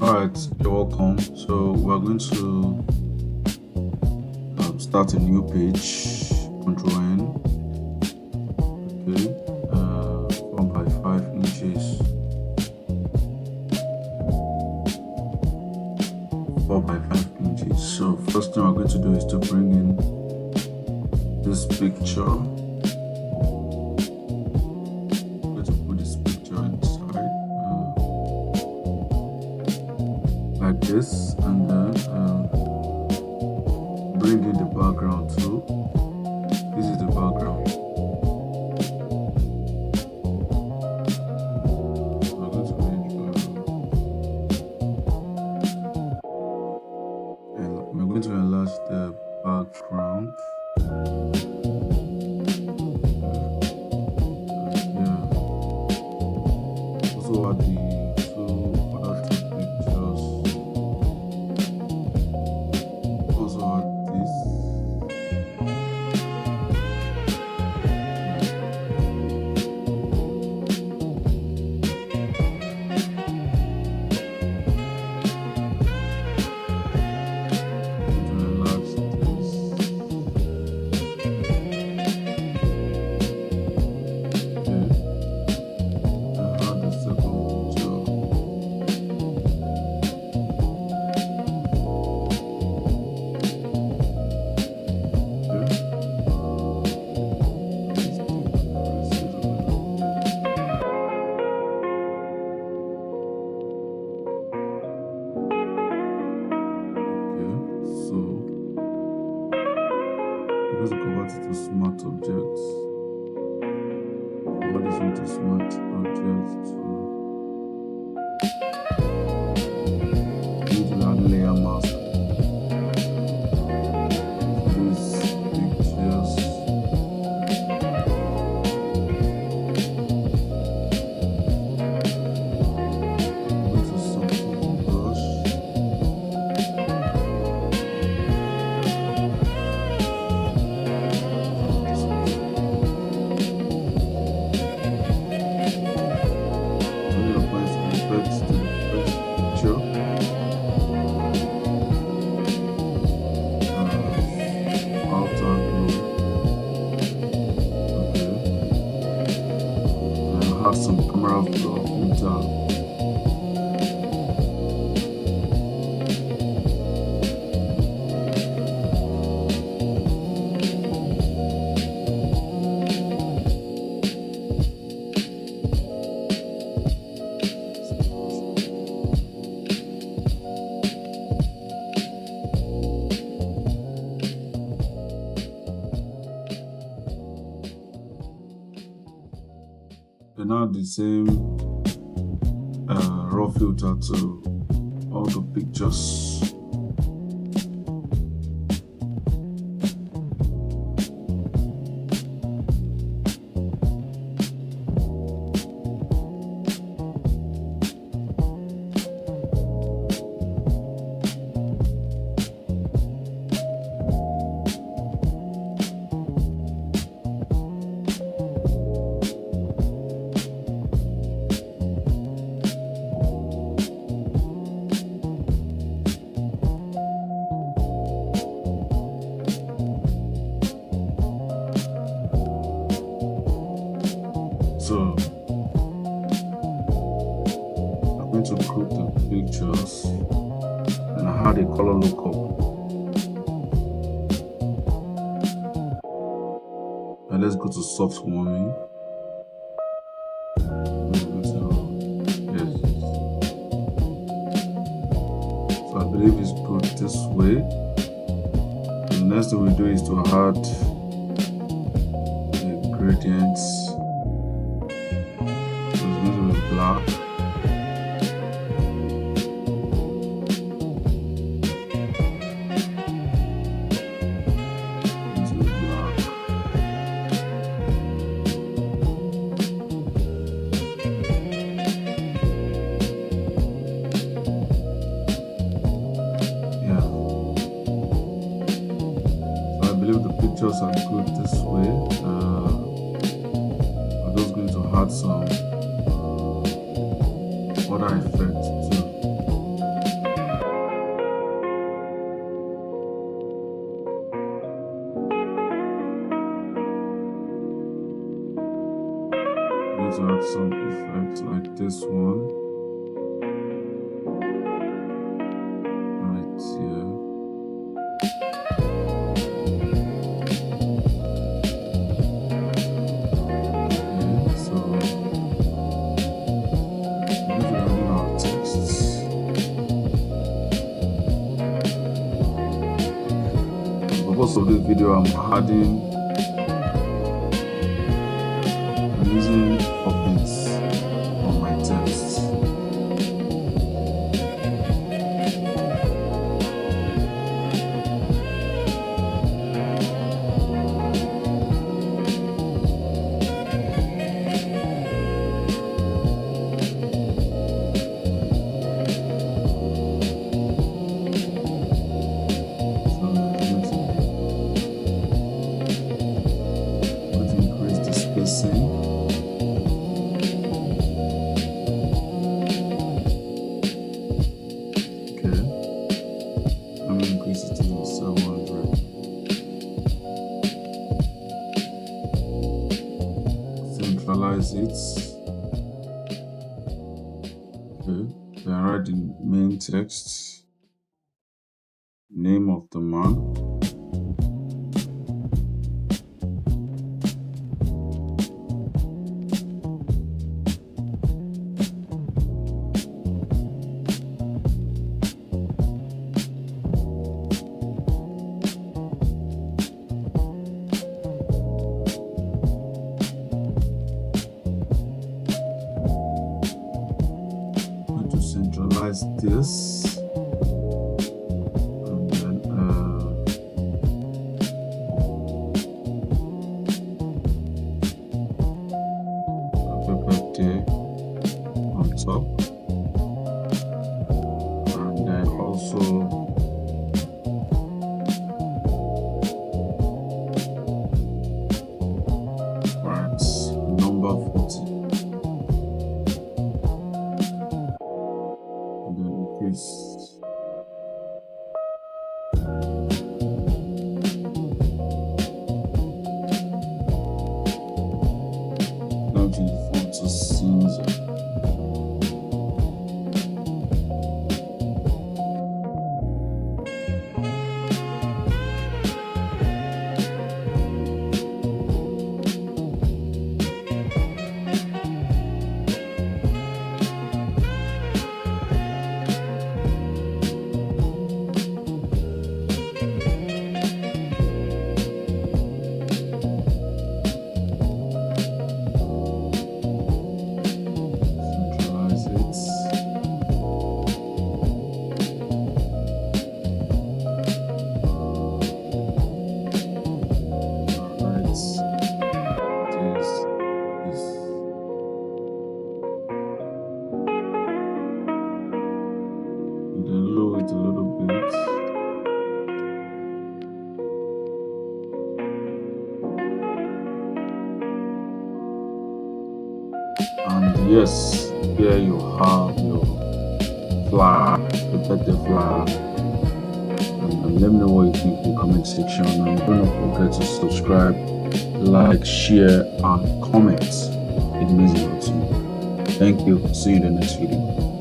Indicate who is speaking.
Speaker 1: Alright, you're welcome. So we're going to start a new page. Control N. Okay. 4 by 5 inches. 4 by 5 inches. So first thing we're going to do is to bring in this picture. I'm going to put this picture inside like this, and then bring in the background too. This is the background. I'm going to we're going to enlarge the background. Yeah. Also add the two other two pictures. Also add this. Let's convert it to smart objects. Convert this into smart objects to add layer mask. These pictures. This is something brush. Have some camera flow filter. Then add the same raw filter to all the pictures. So I'm going to group the pictures and add a color lookup. And let's go to soft warming. So I believe it's good this way. And the next thing we do is to add the gradients. Black. Yeah. So I believe the pictures are good this way. I'm just going to add some other effects too. to add some effects like this one right here. Okay, so these are our texts. The purpose of this video, I'm using updates on my text. Let's increase the spacing. Increase it to 700. Centralize it. Okay, then write the main text, name of the man. Centralize this, and then happy birthday on top, and then also write number 40. Increase. Now change the font to Caesar. Lower it a little bit. And yes, here you have your flower, the birthday flower. And let me know what you think in the comment section. And don't forget to subscribe, like, share, and comment. It means a lot to me. Thank you. See you in the next video.